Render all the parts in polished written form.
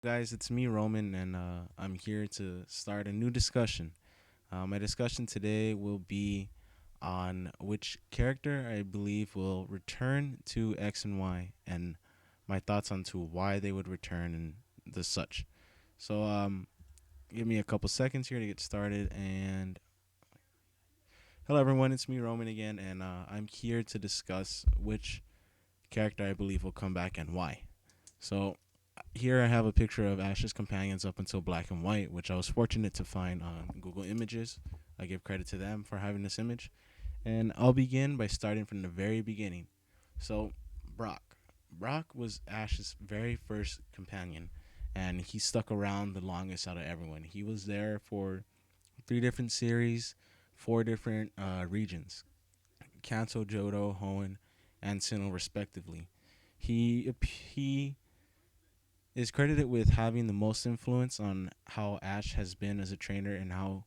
Guys, it's me, Roman, and I'm here to start a new discussion. My discussion today will be on which character I believe will return to X and Y, and my thoughts on to why they would return and the such. So, give me a couple seconds here to get started. And hello, everyone, it's me, Roman, again, and I'm here to discuss which character I believe will come back and why. So, here I have a picture of Ash's companions up until Black and White, which I was fortunate to find on Google Images. I give credit to them for having this image. And I'll begin by starting from the very beginning. So, Brock. Brock was Ash's very first companion, and he stuck around the longest out of everyone. He was there for three different series, four different regions: Kanto, Johto, Hoenn, and Sinnoh, respectively. He is credited with having the most influence on how Ash has been as a trainer and how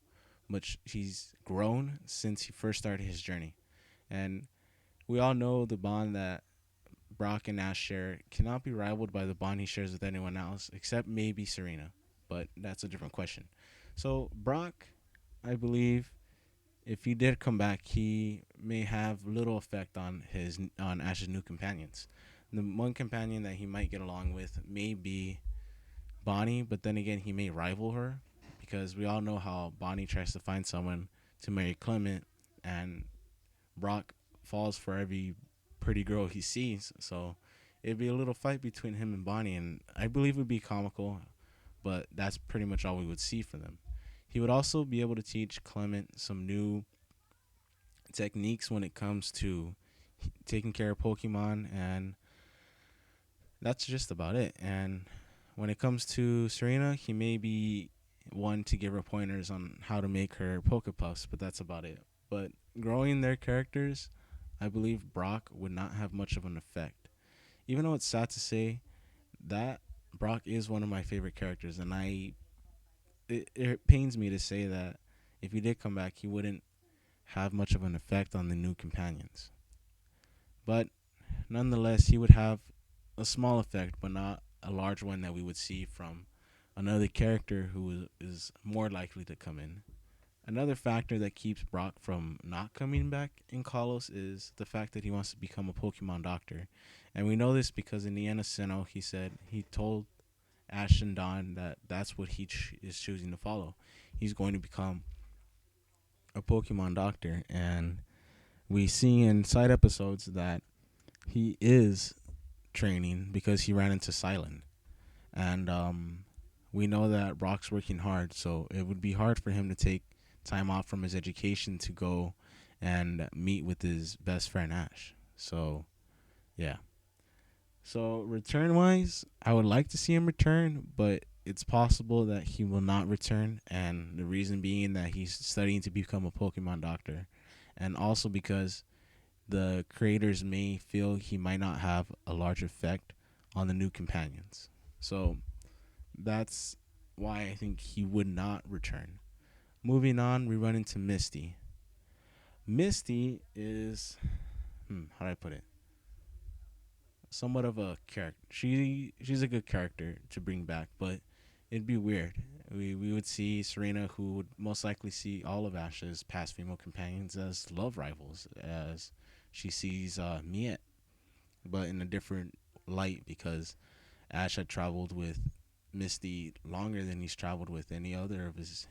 much he's grown since he first started his journey. And we all know the bond that Brock and Ash share cannot be rivaled by the bond he shares with anyone else, except maybe Serena. But that's a different question. So, Brock, I believe, if he did come back, he may have little effect on Ash's new companions. The one companion that he might get along with may be Bonnie, but then again, he may rival her because we all know how Bonnie tries to find someone to marry Clement, and Brock falls for every pretty girl he sees. So it'd be a little fight between him and Bonnie, and I believe it would be comical, but that's pretty much all we would see for them. He would also be able to teach Clement some new techniques when it comes to taking care of Pokemon, and that's just about it. And when it comes to Serena, he may be one to give her pointers on how to make her Pokepuffs, but that's about it. But growing their characters, I believe Brock would not have much of an effect. Even though it's sad to say that Brock is one of my favorite characters, and it pains me to say that if he did come back, he wouldn't have much of an effect on the new companions. But nonetheless, he would have a small effect, but not a large one that we would see from another character who is more likely to come in. Another factor that keeps Brock from not coming back in Kalos is the fact that he wants to become a Pokemon doctor. And we know this because in the end of Sinnoh, he told Ash and Dawn that that's what is choosing to follow. He's going to become a Pokemon doctor. And we see in side episodes that he is training because he ran into Silent. And we know that Brock's working hard, so it would be hard for him to take time off from his education to go and meet with his best friend Ash. So, yeah. So, return wise, I would like to see him return, but it's possible that he will not return. And the reason being that he's studying to become a Pokemon doctor. And also because the creators may feel he might not have a large effect on the new companions. So, that's why I think he would not return. Moving on, we run into Misty. Misty is, how do I put it? Somewhat of a character. She's a good character to bring back, but it'd be weird. We would see Serena, who would most likely see all of Ash's past female companions as love rivals, as she sees Miette, but in a different light because Ash had traveled with Misty longer than he's traveled with any of his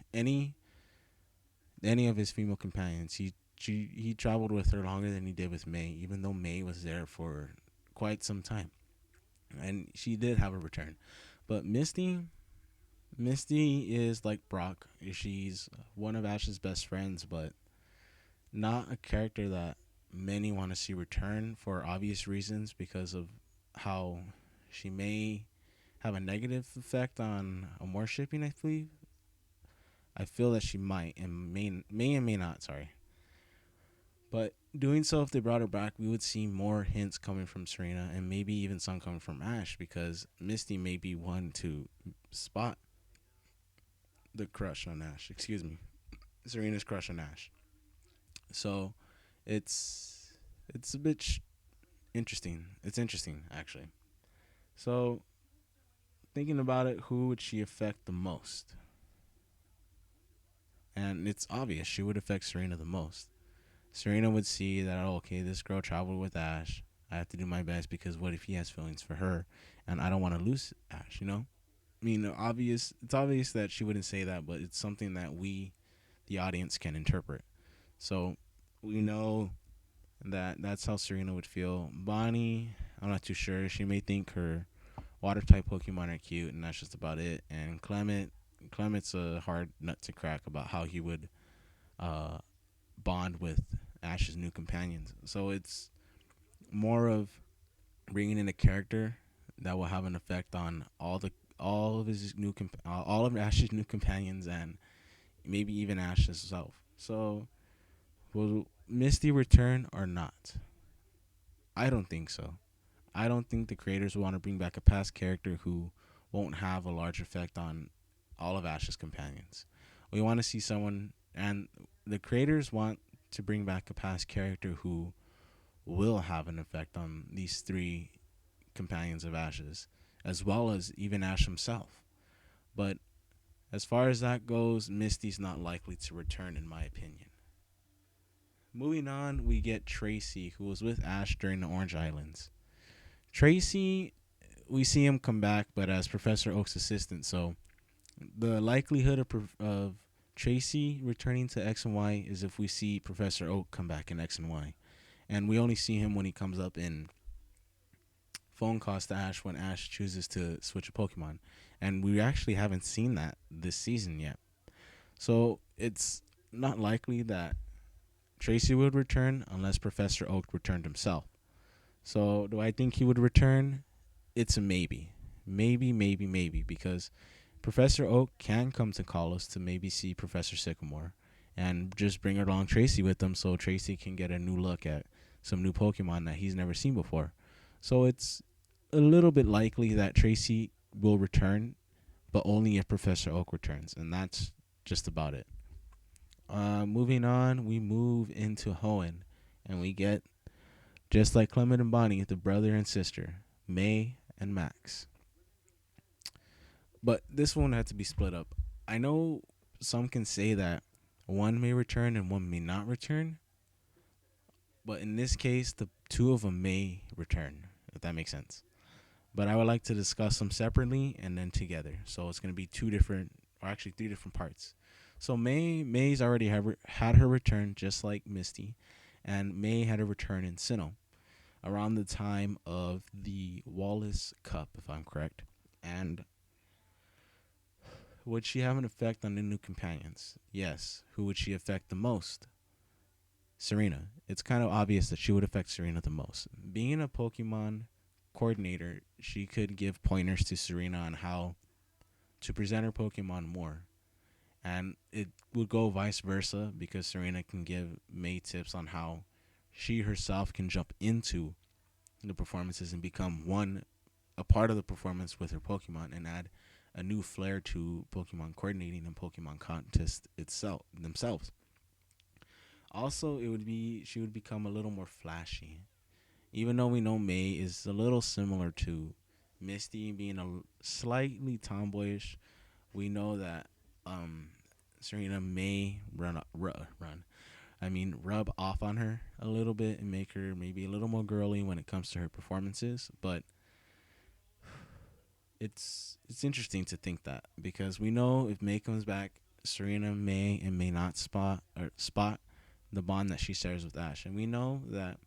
female companions. He traveled with her longer than he did with May, even though May was there for quite some time, and she did have a return. But Misty is like Brock. She's one of Ash's best friends, but not a character that many want to see return for obvious reasons because of how she may have a negative effect on more shipping. I feel that she might and may and may not. Sorry, but doing so, if they brought her back, we would see more hints coming from Serena and maybe even some coming from Ash because Misty may be one to spot the crush on Ash. Excuse me, Serena's crush on Ash. So it's a bit interesting. It's interesting actually. So thinking about it, who would she affect the most? And it's obvious she would affect Serena the most. Serena would see that, oh, okay, this girl traveled with Ash. I have to do my best because what if he has feelings for her, and I don't want to lose Ash? You know, I mean, obvious. It's obvious that she wouldn't say that, but it's something that we, the audience, can interpret. So we know that that's how Serena would feel. Bonnie, I'm not too sure. She may think her water type Pokemon are cute, and that's just about it. And Clement's a hard nut to crack about how he would uh, bond with Ash's new companions. So it's more of bringing in a character that will have an effect on all of Ash's new companions and maybe even Ash herself. So will Misty return or not? I don't think so. I don't think the creators want to bring back a past character who won't have a large effect on all of Ash's companions. We want to see someone, and the creators want to bring back a past character who will have an effect on these three companions of Ash's, as well as even Ash himself. But as far as that goes, Misty's not likely to return, in my opinion. Moving on, we get Tracy, who was with Ash during the Orange Islands. Tracy, we see him come back, but as Professor Oak's assistant. So the likelihood of Tracy returning to X and Y is if we see Professor Oak come back in X and Y. And we only see him when he comes up in phone calls to Ash when Ash chooses to switch a Pokemon. And we actually haven't seen that this season yet. So it's not likely that Tracy would return unless Professor Oak returned himself. So do I think he would return? It's a maybe. Maybe, because Professor Oak can come to Kalos to maybe see Professor Sycamore and just bring along Tracy with them so Tracy can get a new look at some new Pokemon that he's never seen before. So it's a little bit likely that Tracy will return, but only if Professor Oak returns, and that's just about it. Moving on, we move into Hoenn, and we get, just like Clement and Bonnie, the brother and sister, May and Max. But this one had to be split up. I know some can say that one may return and one may not return, but in this case, the two of them may return, if that makes sense. But I would like to discuss them separately and then together. So it's going to be two different, or actually three different parts. So May's already had her return, just like Misty, and May had a return in Sinnoh around the time of the Wallace Cup, if I'm correct. And would she have an effect on the new companions? Yes. Who would she affect the most? Serena. It's kind of obvious that she would affect Serena the most. Being a Pokemon coordinator, she could give pointers to Serena on how to present her Pokemon more. And it would go vice versa because Serena can give May tips on how she herself can jump into the performances and become a part of the performance with her Pokemon and add a new flair to Pokemon coordinating and Pokemon contest themselves. Also, she would become a little more flashy. Even though we know May is a little similar to Misty, being a slightly tomboyish, we know that Serena may rub off on her a little bit and make her maybe a little more girly when it comes to her performances. But it's interesting to think that because we know if May comes back, Serena may not spot the bond that she shares with Ash, and we know that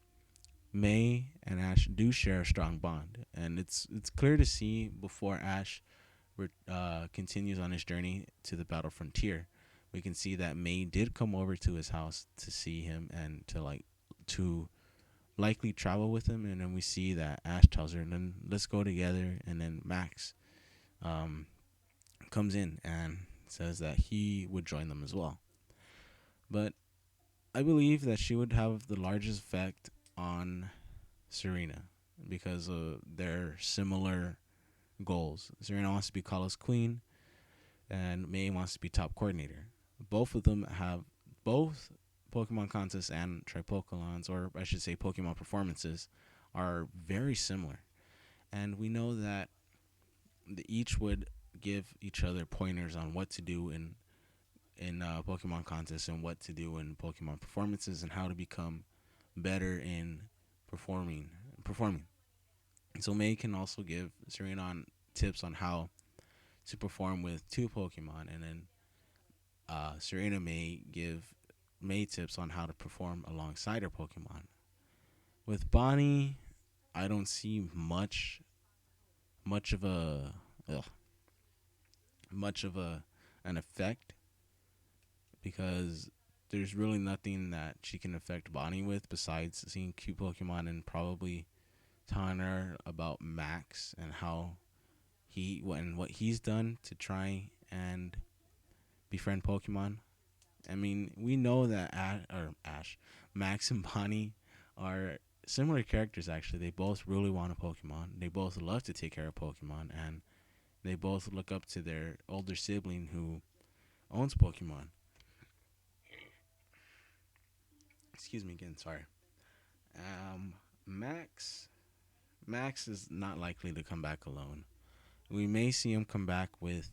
May and Ash do share a strong bond, and it's clear to see before Ash continues on his journey to the Battle Frontier. We can see that May did come over to his house to see him and to likely travel with him, and then we see that Ash tells her, and then let's go together, and then Max um, comes in and says that he would join them as well. But I believe that she would have the largest effect on Serena because of their similar goals. Serena wants to be Kalos Queen, and May wants to be top coordinator. Both of them have both Pokemon contests and Tripokalons, or I should say Pokemon performances, are very similar. And we know that each would give each other pointers on what to do in Pokemon contests and what to do in Pokemon performances and how to become better in performing. So May can also give Serena on tips on how to perform with two Pokemon, and then Serena may give May tips on how to perform alongside her Pokemon. With Bonnie, I don't see much of a ugh, much of a an effect because there's really nothing that she can affect Bonnie with besides seeing cute Pokemon and probably telling her about Max and how what he's done to try and befriend Pokemon. I mean, we know that Max and Bonnie are similar characters. Actually, they both really want a Pokemon. They both love to take care of Pokemon, and they both look up to their older sibling who owns Pokemon. Excuse me again. Sorry. Um, Max. Max is not likely to come back alone. We may see him come back with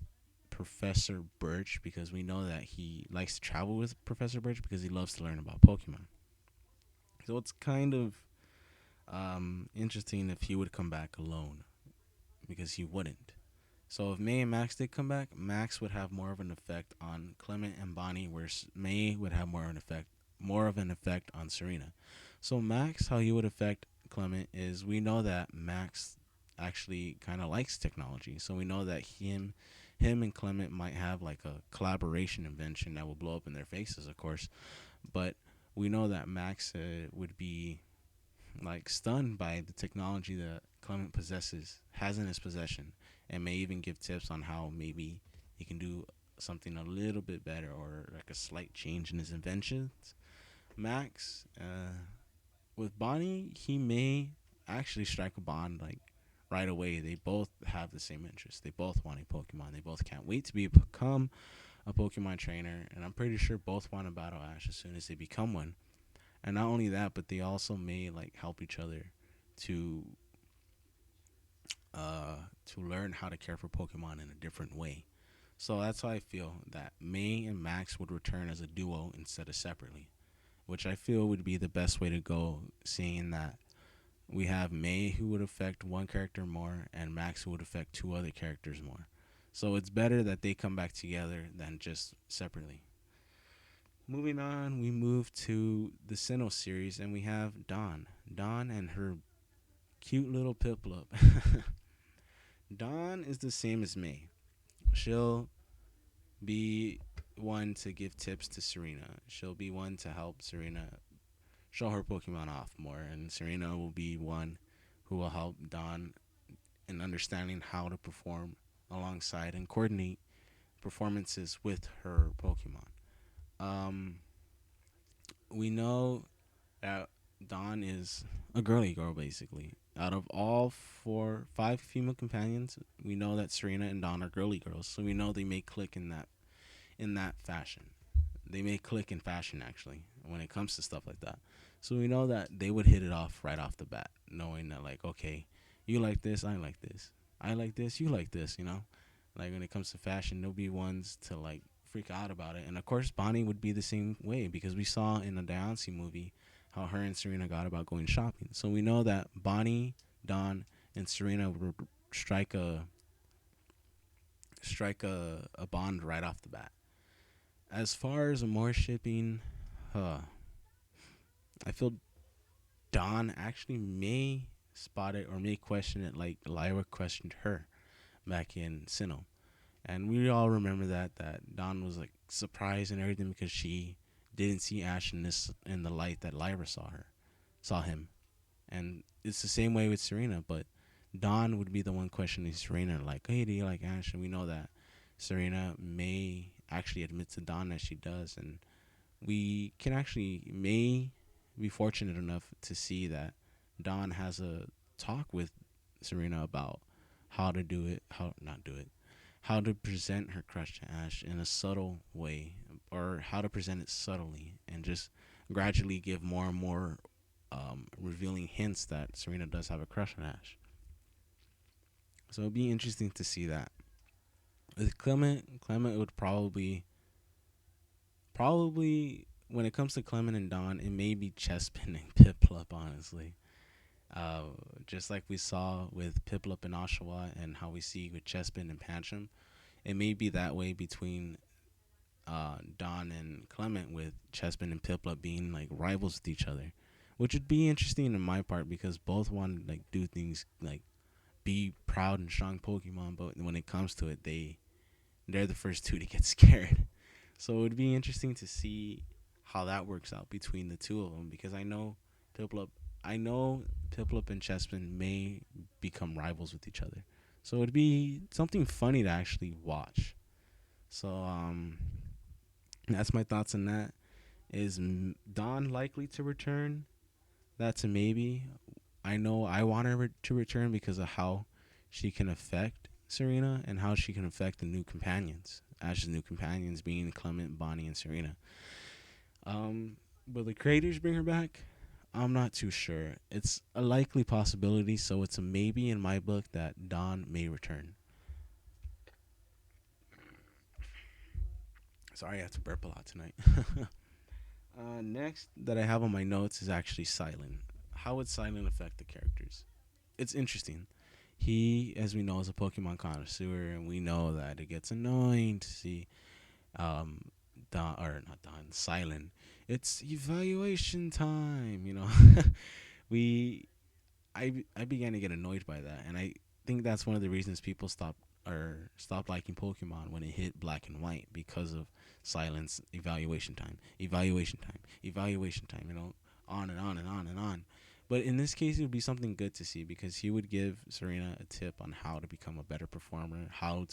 Professor Birch because we know that he likes to travel with Professor Birch because he loves to learn about Pokemon. So it's kind of interesting if he would come back alone because he wouldn't. So if May and Max did come back, Max would have more of an effect on Clement and Bonnie, whereas May would have more of an effect on Serena. So Max, how he would affect Clement is we know that Max actually kind of likes technology. So we know that him and Clement might have like a collaboration invention that will blow up in their faces, of course. But we know that Max would be like stunned by the technology that Clement has in his possession, and may even give tips on how maybe he can do something a little bit better or like a slight change in his inventions. Max, with Bonnie, he may actually strike a bond like right away. They both have the same interests. They both want a Pokemon. They both can't wait to become a Pokemon trainer, and I'm pretty sure both want to battle Ash as soon as they become one. And not only that, but they also may like help each other to to learn how to care for Pokemon in a different way. So that's how I feel that May and Max would return as a duo instead of separately, which I feel would be the best way to go, seeing that we have May who would affect one character more and Max who would affect two other characters more. So it's better that they come back together than just separately. Moving on, we move to the Sinnoh series and we have Dawn. Dawn and her cute little Piplup. Dawn is the same as May. She'll be one to give tips to Serena. She'll be one to help Serena show her Pokemon off more, and Serena will be one who will help Dawn in understanding how to perform alongside and coordinate performances with her Pokemon. Um, we know that Dawn is a girly girl, basically. Out of all five female companions, we know that Serena and Dawn are girly girls, so we know they may click in that fashion. They may click in fashion actually when it comes to stuff like that. So we know that they would hit it off right off the bat, knowing that like, okay, you like this, I like this. I like this, you like this, you know? Like when it comes to fashion, they'll be ones to like freak out about it. And of course Bonnie would be the same way because we saw in the Diancie movie how her and Serena got about going shopping. So we know that Bonnie, Dawn, and Serena would strike a a bond right off the bat. As far as more shipping, I feel Dawn actually may spot it or may question it like Lyra questioned her back in Sinnoh. And we all remember that Dawn was like surprised and everything because she didn't see Ash in the light that Lyra saw him. And it's the same way with Serena, but Dawn would be the one questioning Serena like, "Hey, do you like Ash?" And we know that Serena may actually admit to Dawn that she does, and we can actually may be fortunate enough to see that Dawn has a talk with Serena about how to do it, how not do it, how to present her crush to Ash in a subtle way, or how to present it subtly, and just gradually give more and more revealing hints that Serena does have a crush on Ash. So it'd be interesting to see that. With Clement would probably when it comes to Clement and Don, it may be Chespin and Piplup, honestly. Uh, just like we saw with Piplup and Oshawa, and how we see with Chespin and Pancham, it may be that way between Don and Clement, with Chespin and Piplup being like rivals with each other, which would be interesting in my part because both want to like do things like be proud and strong Pokemon, but when it comes to it, they're the first two to get scared. So it would be interesting to see how that works out between the two of them because Piplup, I know Piplup and Chespin may become rivals with each other. So it'd be something funny to actually watch. So that's my thoughts on that. Is Dawn likely to return? That's a maybe. I know I want her to return because of how she can affect Serena and how she can affect the new companions. Ash's new companions being Clement, Bonnie, and Serena. Will the creators bring her back? I'm not too sure. It's a likely possibility, so it's a maybe in my book that Dawn may return. Sorry, I have to burp a lot tonight. Next that I have on my notes is actually Silent. How would Silent affect the characters? It's interesting. He, as we know, is a Pokemon connoisseur, and we know that it gets annoying to see um, Don or not Don Silent. It's evaluation time. We I began to get annoyed by that, and I think that's one of the reasons people stopped liking Pokemon when it hit Black and White because of Silence evaluation time, evaluation time. On and on and on and on. But in this case, it would be something good to see because he would give Serena a tip on how to become a better performer, how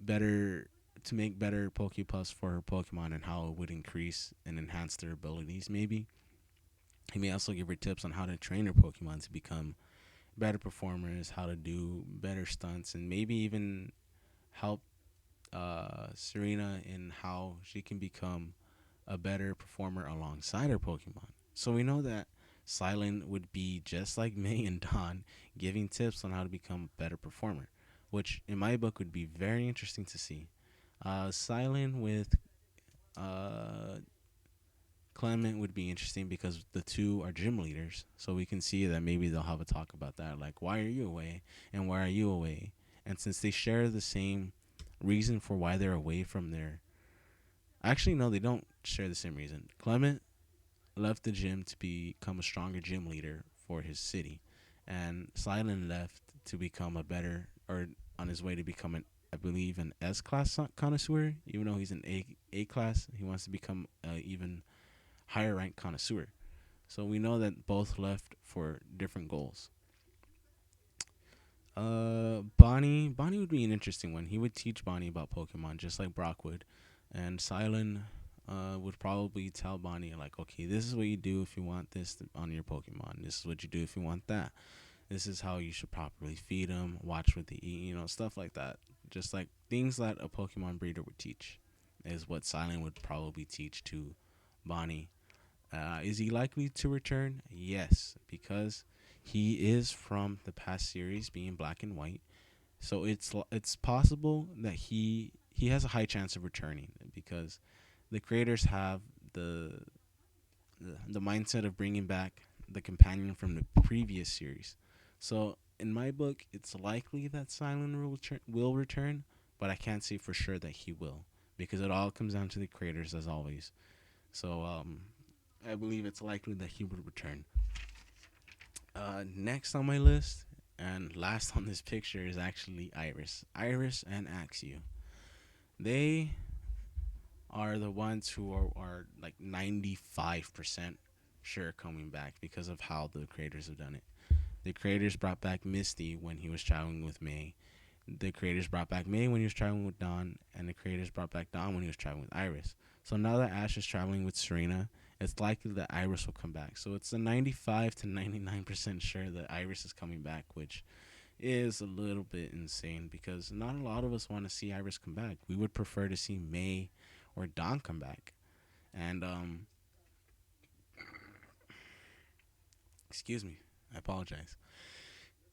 better to make better Pokepuffs for her Pokemon, and how it would increase and enhance their abilities. Maybe he may also give her tips on how to train her Pokemon to become better performers, how to do better stunts, and maybe even help Serena in how she can become a better performer alongside her Pokemon. So we know that Silent would be just like May and Dawn, giving tips on how to become a better performer, which in my book would be very interesting to see. Silent with uh, Clement would be interesting because the two are gym leaders, so we can see that maybe they'll have a talk about that, like why are you away and why are you away, and since they share the same reason for why they're away from their, actually no, they don't share the same reason. Clement left the gym to become a stronger gym leader for his city, and Silent left to become a better, or on his way to become an, I believe, an S class connoisseur. Even though he's an A class, he wants to become even higher ranked connoisseur. So we know that both left for different goals. Bonnie would be an interesting one. He would teach Bonnie about Pokemon just like Brock would, and Silent would probably tell Bonnie like, okay, this is what you do if you want this on your Pokemon. This is what you do if you want that. This is how you should properly feed them. Watch what they eat. Stuff like that. Just like things that a Pokemon breeder would teach, is what Silent would probably teach to Bonnie. Is he likely to return? Yes, because he is from the past series being Black and White. So it's possible that he has a high chance of returning because the creators have the mindset of bringing back the companion from the previous series. So in my book, it's likely that Silent will return, but I can't say for sure that he will because it all comes down to the creators as always. So I believe it's likely that he would return. Next on my list and last on this picture is actually Iris and Axew. They are the ones who are like 95% sure coming back because of how the creators have done it. The creators brought back Misty when he was traveling with May. The creators brought back May when he was traveling with Dawn, and the creators brought back Dawn when he was traveling with Iris. So now that Ash is traveling with Serena, it's likely that Iris will come back. So it's a 95 to 99% sure that Iris is coming back, which is a little bit insane because not a lot of us want to see Iris come back. We would prefer to see May or Dawn come back. And excuse me, I apologize.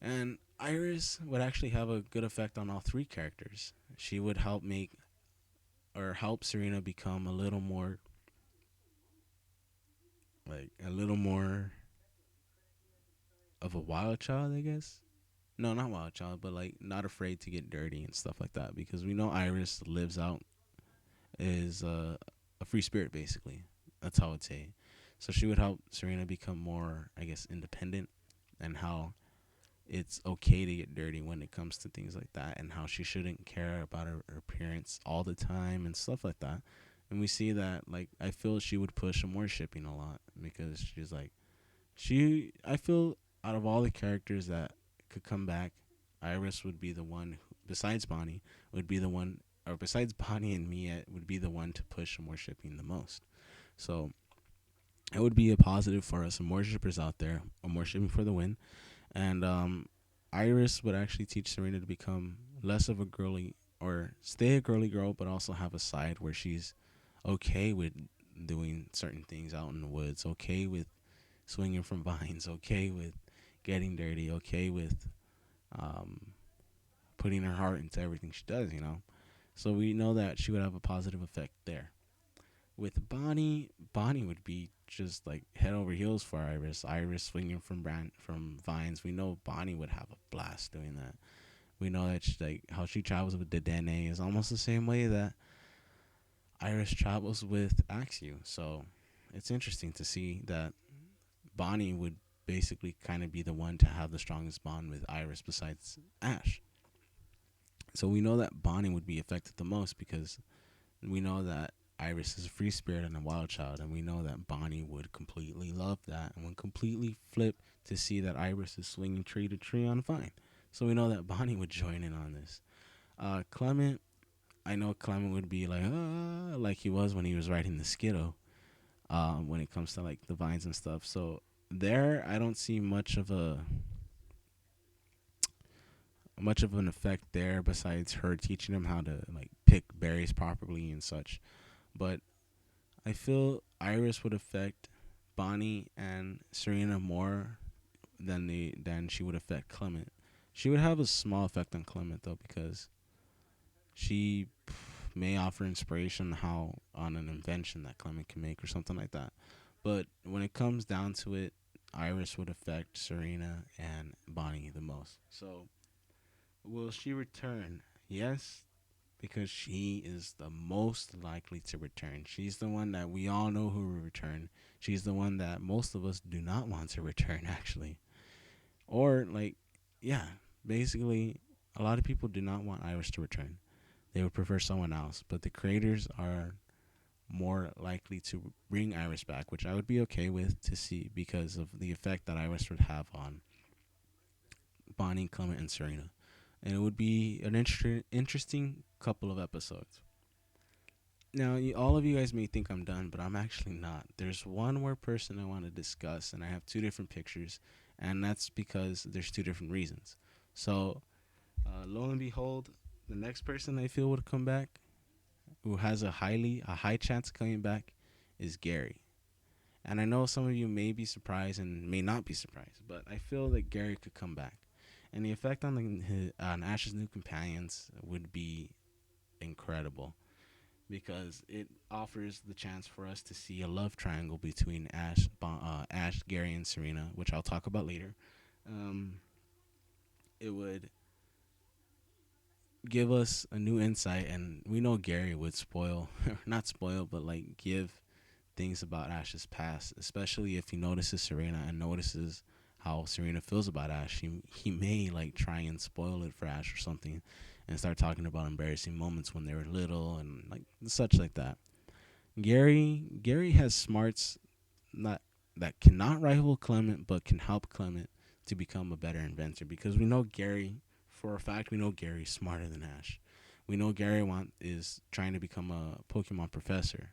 And Iris would actually have a good effect on all three characters. She would help Serena become a little more, like, a little more of a wild child, I guess. No, not wild child, but like not afraid to get dirty and stuff like that. Because we know Iris lives out is a free spirit basically. That's how I'd say. So she would help Serena become more, I guess, independent, and how it's okay to get dirty when it comes to things like that, and how she shouldn't care about her appearance all the time and stuff like that. And we see that, like, I feel she would push more shipping a lot because she's like, I feel out of all the characters that could come back, Iris would be the one, besides Bonnie, would be the one, or besides Bonnie and Mia, would be the one to push more shipping the most. So it would be a positive for us, some more shippers out there, or more shipping for the win. And Iris would actually teach Serena to become less of a girly, or stay a girly girl, but also have a side where she's okay with doing certain things out in the woods, okay with swinging from vines, okay with getting dirty, okay with um, putting her heart into everything she does, you know? So we know that she would have a positive effect there. With Bonnie, Bonnie would be just like head over heels for Iris. Iris swinging from vines. We know Bonnie would have a blast doing that. We know that like how she travels with the Dene is almost the same way that Iris travels with Axu. So it's interesting to see that Bonnie would basically kind of be the one to have the strongest bond with Iris besides Ash. So we know that Bonnie would be affected the most because we know that Iris is a free spirit and a wild child, and we know that Bonnie would completely love that and would completely flip to see that Iris is swinging tree to tree on vine. So we know that Bonnie would join in on this. Clement, I know Clement would be like he was when he was riding the Skittle. When it comes to like the vines and stuff, so there I don't see much of an effect there besides her teaching him how to like pick berries properly and such. But I feel Iris would affect Bonnie and Serena more than she would affect Clement. She would have a small effect on Clement though because she may offer inspiration how on an invention that Clement can make or something like that. But when it comes down to it, Iris would affect Serena and Bonnie the most. So will she return? Yes, because she is the most likely to return. She's the one that we all know who will return. She's the one that most of us do not want to return, actually. Or, like, yeah, basically, a lot of people do not want Iris to return. They would prefer someone else. But the creators are more likely to bring Iris back, which I would be okay with to see because of the effect that Iris would have on Bonnie, Clement, and Serena. And it would be an interesting couple of episodes. Now, all of you guys may think I'm done, but I'm actually not. There's one more person I want to discuss, and I have two different pictures, and that's because there's two different reasons. So, lo and behold, the next person I feel would come back, who has a high chance of coming back, is Gary. And I know some of you may be surprised and may not be surprised, but I feel that Gary could come back, and the effect on on Ash's new companions would be incredible because it offers the chance for us to see a love triangle between Ash, Gary, and Serena, which I'll talk about later. Um, it would give us a new insight, and we know Gary would spoil, not spoil, but like give things about Ash's past, especially if he notices Serena and notices how Serena feels about Ash. He may like try and spoil it for Ash or something, and start talking about embarrassing moments when they were little and like such like that. Gary has smarts not that cannot rival Clement, but can help Clement to become a better inventor. Because we know Gary, for a fact, we know Gary's smarter than Ash. We know is trying to become a Pokemon professor,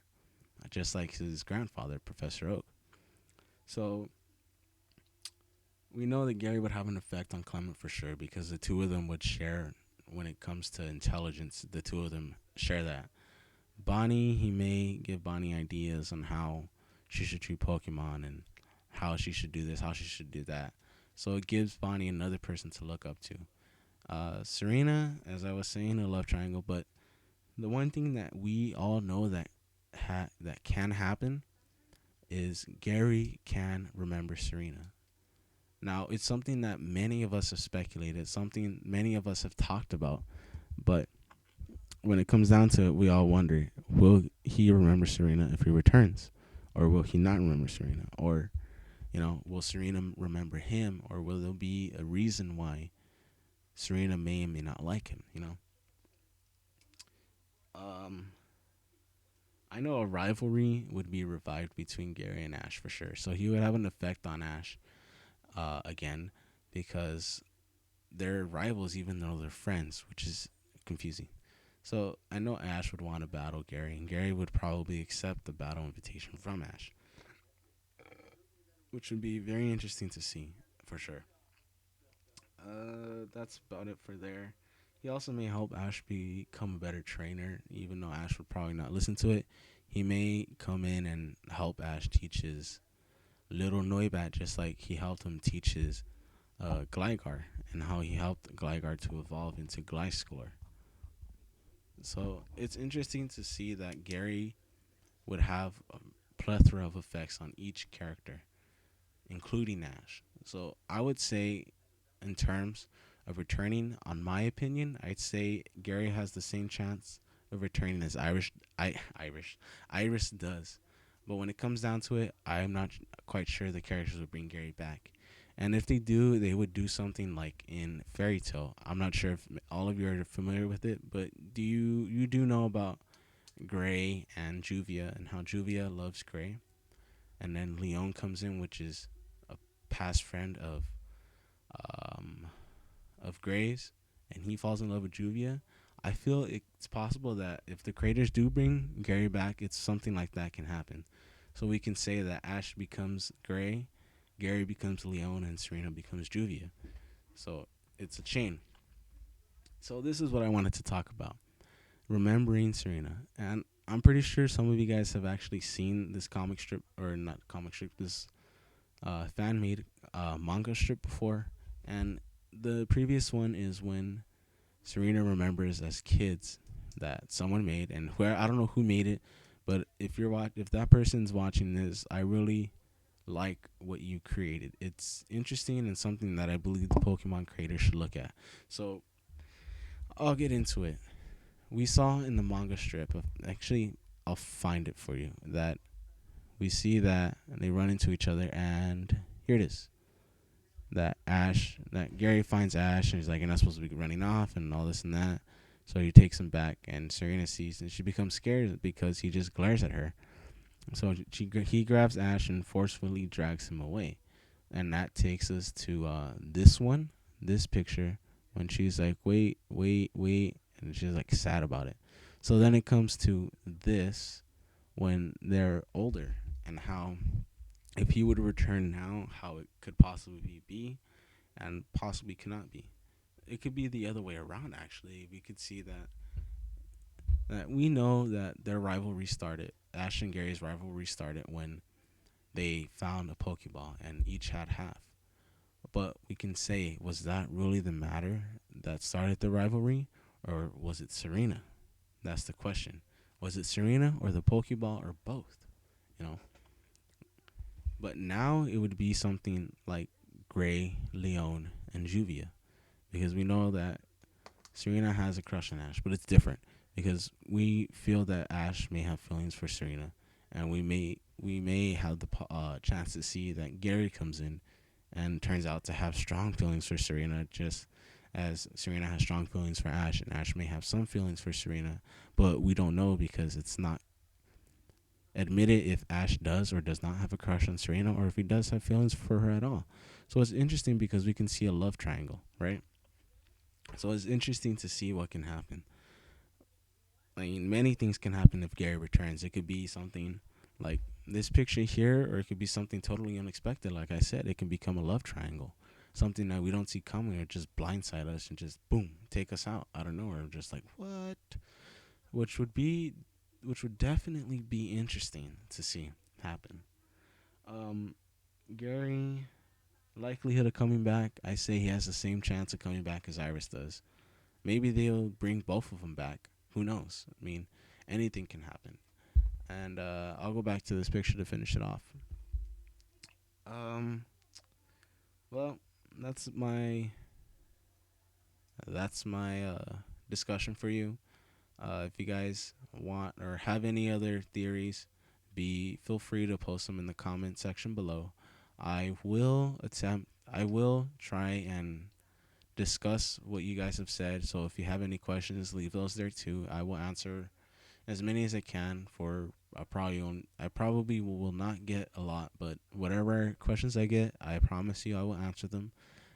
just like his grandfather, Professor Oak. So we know that Gary would have an effect on Clement for sure because the two of them would share when it comes to intelligence. The two of them share that. Bonnie, he may give Bonnie ideas on how she should treat Pokemon and how she should do this, how she should do that. So it gives Bonnie another person to look up to. Serena, as I was saying, a love triangle. But the one thing that we all know that can happen is Gary can remember Serena. Now, it's something that many of us have speculated, something many of us have talked about, but when it comes down to it, we all wonder, will he remember Serena if he returns? Or will he not remember Serena? Or, will Serena remember him? Or will there be a reason why Serena may or may not like him? Um, I know a rivalry would be revived between Gary and Ash for sure. So he would have an effect on Ash again because they're rivals even though they're friends, which is confusing. So I know Ash would want to battle Gary, and Gary would probably accept the battle invitation from Ash, which would be very interesting to see for sure. That's about it for there. He also may help Ash become a better trainer, even though Ash would probably not listen to it. He may come in and help Ash teach his little Noibat, just like he helped him teach his Gligar, and how he helped Gligar to evolve into Gliscor. So it's interesting to see that Gary would have a plethora of effects on each character, including Ash. So I would say, in terms of returning, on my opinion, I'd say Gary has the same chance of returning as Iris does. But when it comes down to it, I'm not quite sure the characters would bring Gary back. And if they do, they would do something like in Fairy Tale. I'm not sure if all of you are familiar with it, but you do know about Gray and Juvia and how Juvia loves Gray, and then Leon comes in, which is a past friend um of Gray's, and he falls in love with Juvia. I feel it's possible that if the creators do bring Gary back, it's something like that can happen. So we can say that Ash becomes Gray, Gary becomes Leon, and Serena becomes Juvia. So it's a chain. So this is what I wanted to talk about. Remembering Serena. And I'm pretty sure some of you guys have actually seen this comic strip, or not comic strip, this fan made manga strip before. And the previous one is when Serena remembers as kids that someone made, and where I don't know who made it, but if that person's watching this, I really like what you created. It's interesting and something that I believe the Pokemon creators should look at. So I'll get into it. We saw in the manga strip, actually, I'll find it for you, that we see that they run into each other, and here it is. That Gary finds Ash, and he's like, you're not supposed to be running off, and all this and that. So he takes him back, and Serena sees, and she becomes scared because he just glares at her. So he grabs Ash and forcefully drags him away. And that takes us to this picture, when she's like, wait, wait, wait, and she's like sad about it. So then it comes to this when they're older, and how if he would return now, how it could possibly be and possibly cannot be. It could be the other way around, actually. We could see that we know that their rivalry started, Ash and Gary's rivalry started when they found a Pokeball and each had half. But we can say, was that really the matter that started the rivalry, or was it Serena? That's the question. Was it Serena or the Pokeball or both? You know. But now it would be something like Gray, Leon, and Juvia, because we know that Serena has a crush on Ash, but it's different because we feel that Ash may have feelings for Serena, and we may have the chance to see that Gary comes in and turns out to have strong feelings for Serena, just as Serena has strong feelings for Ash, and Ash may have some feelings for Serena, but we don't know because it's not admitted if Ash does or does not have a crush on Serena, or if he does have feelings for her at all. So it's interesting because we can see a love triangle, right? So it's interesting to see what can happen. I mean, many things can happen if Gary returns. It could be something like this picture here, or it could be something totally unexpected. Like I said, it can become a love triangle, something that we don't see coming, or just blindside us and just boom, take us out of nowhere. Just like what, which would be, which would definitely be interesting to see happen. Um, Gary. likelihood of coming back, I say he has the same chance of coming back as Iris does. Maybe they'll bring both of them back. Who knows? I mean, anything can happen. And I'll go back to this picture to finish it off. Um, well, that's my discussion for you. If you guys want or have any other theories, be feel free to post them in the comment section below. I will try and discuss what you guys have said. So if you have any questions, leave those there too. I will answer as many as I can. I probably will not get a lot, but whatever questions I get, I promise you I will answer them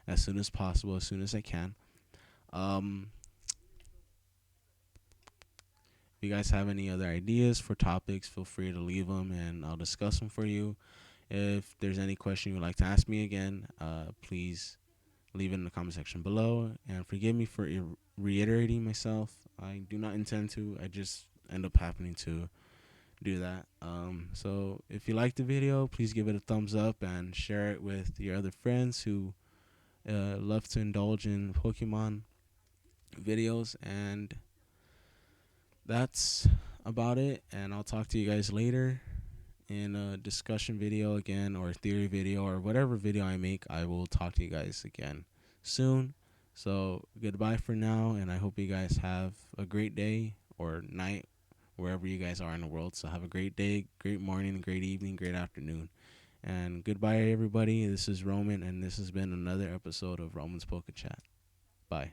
as soon as possible, as soon as I can. Um, if you guys have any other ideas for topics, feel free to leave them and I'll discuss them for you. If there's any question you'd like to ask me again, please leave it in the comment section below. And forgive me for reiterating myself. I do not intend to. I just end up happening to do that. So if you like the video, please give it a thumbs up and share it with your other friends who love to indulge in Pokemon videos. And that's about it. And I'll talk to you guys later in a discussion video again, or theory video, or whatever video I make. I will talk to you guys again soon. So goodbye for now, and I hope you guys have a great day or night wherever you guys are in the world. So have a great day, great morning, great evening, great afternoon. And goodbye, everybody. This is Roman, and this has been another episode of Roman's Poke Chat. Bye.